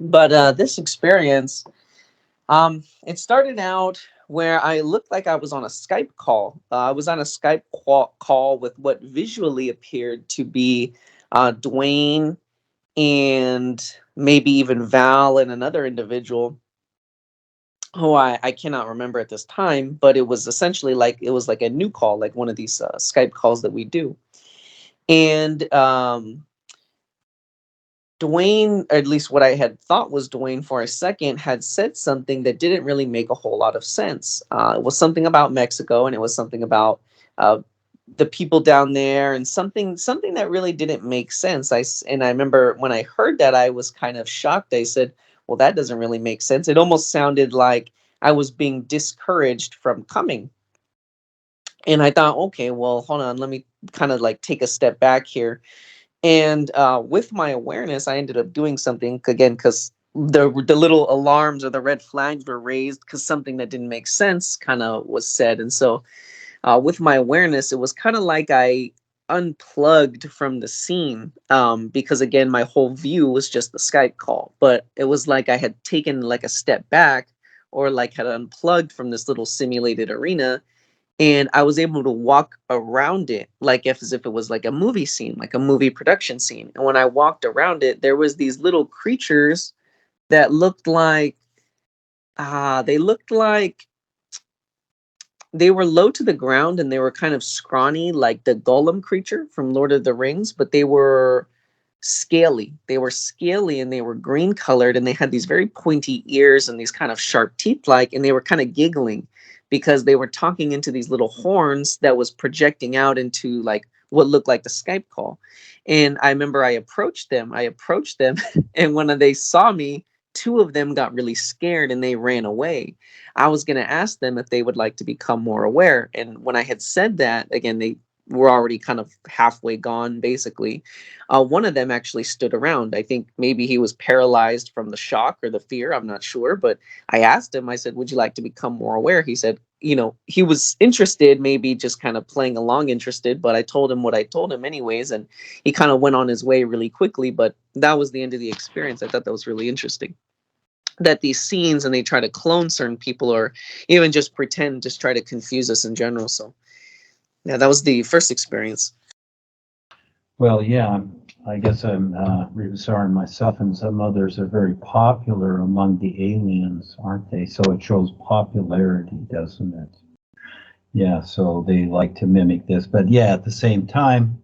But this experience, it started out where I looked like I was on a Skype call. I was on a Skype call with what visually appeared to be Duane and maybe even Val and another individual who I cannot remember at this time, but it was essentially like it was like a new call, like one of these Skype calls that we do. And Duane, or at least what I had thought was Duane for a second, had said something that didn't really make a whole lot of sense. It was something about Mexico, and it was something about uh, the people down there, and something that really didn't make sense. And I remember when I heard that, I was kind of shocked. I said, "Well, that doesn't really make sense." It almost sounded like I was being discouraged from coming. And I thought, okay, well, hold on, let me kind of like take a step back here. And with my awareness, I ended up doing something again because the little alarms or the red flags were raised because something that didn't make sense kind of was said. And so with my awareness, it was kind of like I unplugged from the scene because again, my whole view was just the Skype call. But it was like I had taken like a step back or like had unplugged from this little simulated arena, and I was able to walk around it like as if it was like a movie scene, like a movie production scene. And when I walked around it, there was these little creatures that looked like they looked like they were low to the ground and they were kind of scrawny, like the golem creature from Lord of the Rings, but they were scaly. They were scaly and they were green colored and they had these very pointy ears and these kind of sharp teeth like, and they were kind of giggling because they were talking into these little horns that was projecting out into like what looked like the Skype call. And I remember I approached them and when they saw me, two of them got really scared and they ran away. I was going to ask them if they would like to become more aware. And when I had said that, again, they were already kind of halfway gone, basically. One of them actually stood around. I think maybe he was paralyzed from the shock or the fear. I'm not sure. But I asked him, I said, would you like to become more aware? He said, he was interested, maybe just kind of playing along interested. But I told him what I told him anyways. And he kind of went on his way really quickly. But that was the end of the experience. I thought that was really interesting, that these scenes and they try to clone certain people or even just pretend, just try to confuse us in general. So yeah, that was the first experience. Well, yeah, I guess I'm sorry myself and some others are very popular among the aliens, aren't they? So it shows popularity, doesn't it? Yeah, so they like to mimic this. But yeah, at the same time,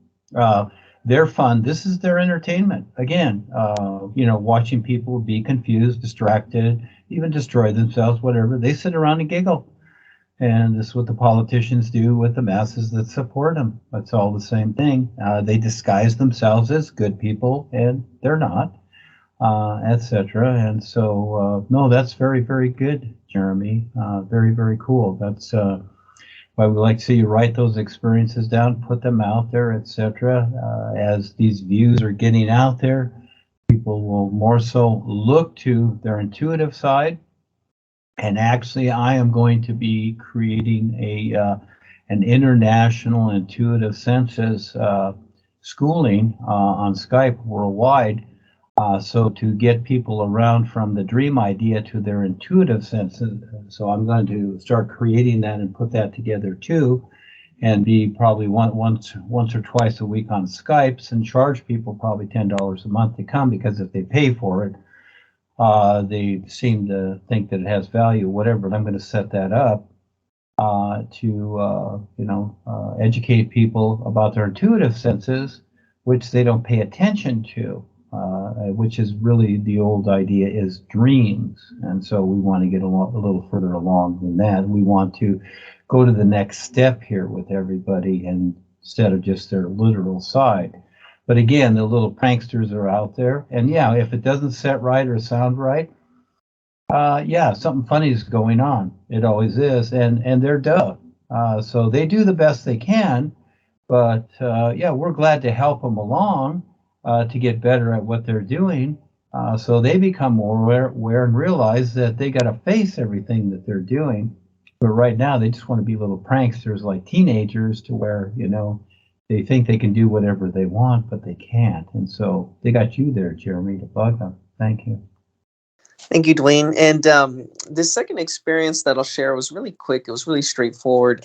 they're fun. This is their entertainment. Again, watching people be confused, distracted, even destroy themselves, whatever. They sit around and giggle. And this is what the politicians do with the masses that support them. It's all the same thing. They disguise themselves as good people, and they're not, etc. And so, no, that's very, very good, Jeremy. Very, very cool. That's why we like to see you write those experiences down, put them out there, etc. As these views are getting out there, people will more so look to their intuitive side. And actually, I am going to be creating an international intuitive senses schooling on Skype worldwide. So to get people around from the dream idea to their intuitive senses. So I'm going to start creating that and put that together too, and be probably once or twice a week on Skypes and charge people probably $10 a month to come, because if they pay for it, they seem to think that it has value, whatever. But I'm going to set that up to educate people about their intuitive senses, which they don't pay attention to, which is really the old idea is dreams. And so we want to get a little further along than that. We want to go to the next step here with everybody, and instead of just their literal side. But again, the little pranksters are out there. And yeah, if it doesn't set right or sound right, yeah, something funny is going on. It always is. And they're duh. So they do the best they can. But yeah, we're glad to help them along to get better at what they're doing. So they become more aware and realize that they got to face everything that they're doing. But right now, they just want to be little pranksters like teenagers, to where, they think they can do whatever they want, but they can't. And so they got you there, Jeremy, to bug them. Thank you. Thank you, Duane. And this second experience that I'll share was really quick. It was really straightforward.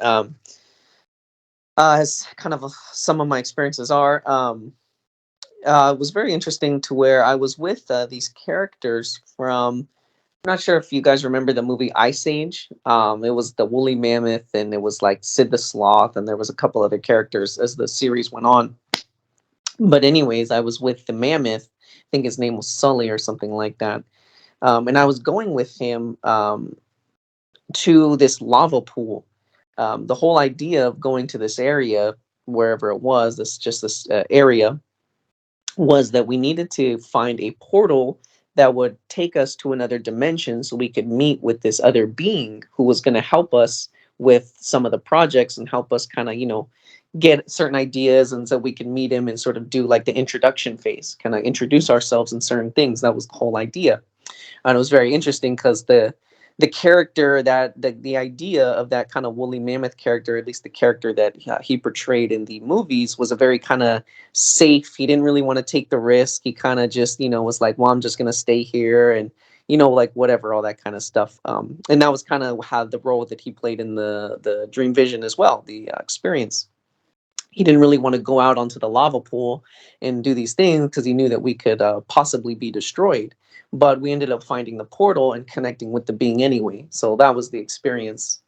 As kind of some of my experiences are. It was very interesting to where I was with these characters from. I'm not sure if you guys remember the movie Ice Age. It was the woolly mammoth, and it was like Sid the Sloth, and there was a couple other characters as the series went on. But anyways, I was with the mammoth. I think his name was Sully or something like that. And I was going with him to this lava pool. The whole idea of going to this area, wherever it was, this area, was that we needed to find a portal that would take us to another dimension so we could meet with this other being who was going to help us with some of the projects and help us kind of, get certain ideas, and so we can meet him and sort of do like the introduction phase, kind of introduce ourselves in certain things. That was the whole idea. And it was very interesting because the character that the idea of that kind of woolly mammoth character, at least the character that he portrayed in the movies, was a very kind of safe. He didn't really want to take the risk. He kind of just was like, well, I'm just gonna stay here, and like whatever, all that kind of stuff. And that was kind of how the role that he played in the dream vision as well, the experience. He didn't really want to go out onto the lava pool and do these things because he knew that we could possibly be destroyed. But we ended up finding the portal and connecting with the being anyway. So that was the experience.